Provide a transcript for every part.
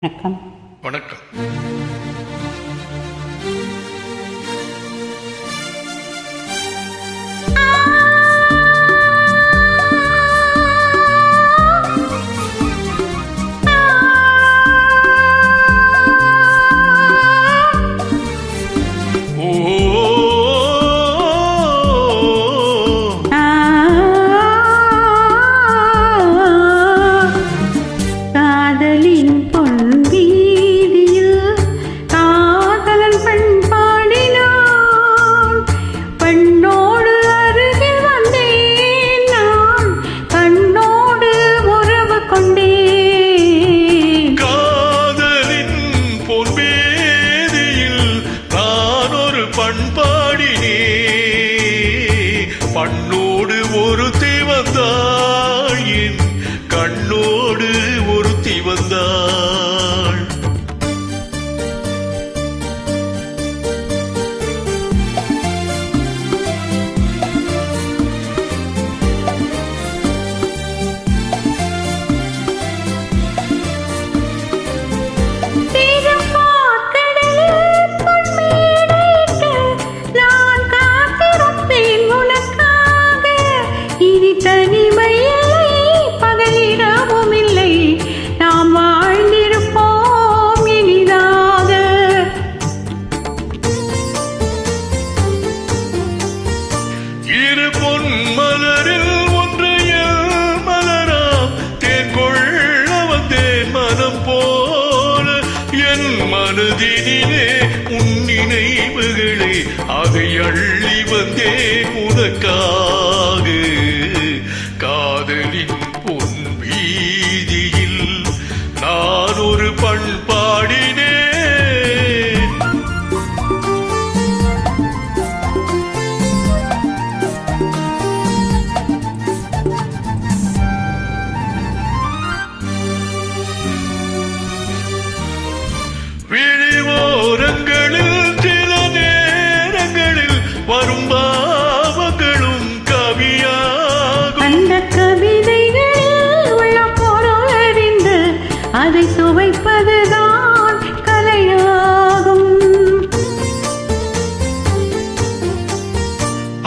வணக்கம். வணக்கம். பண்ணோடு ஒருத்தி வந்தாள், என் கண்ணோடு ஒருத்தி வந்தாள். இரு பொன் மலரில் ஒன்றைய மலராம் தேன் கொள்ள வந்தேன் மனம் போல. என் மனதினிலே உன் நினைவுகளை அதை அள்ளி வந்தேன் உனக்காக. காதலின் பொன் வீதியில் நான் ஒரு பண்பாடினேன். விழிவோரங்களில் சில நேரங்களில் வரும் பாவங்களும் கவியாகும். அந்த கவிதைகளில் உள்ள பொருள் அறிந்து அதை சுவைப்பதுதான் கலையாகும்.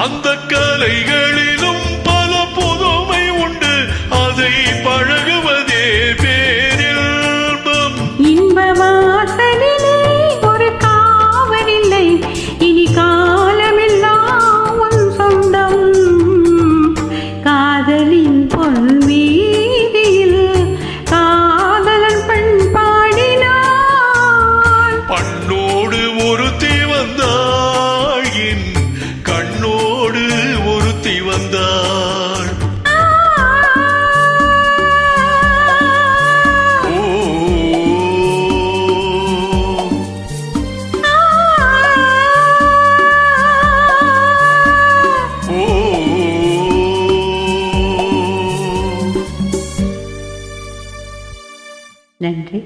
அந்த கலைகளிலும் பல புதுமை உண்டு, அதை பழகுவதே பேரின்பம். இன்பமா ஒரு காவலில்லை, இனி காலமெல்லாம் உன் சொந்தம். காதலின் பொன் வீதியில் காதலன் பெண் பாடினான். பண்ணோடு ஒருத்தி வந்தாள், என் கண்ணோடு ஒருத்தி வந்தாள். நன்றி.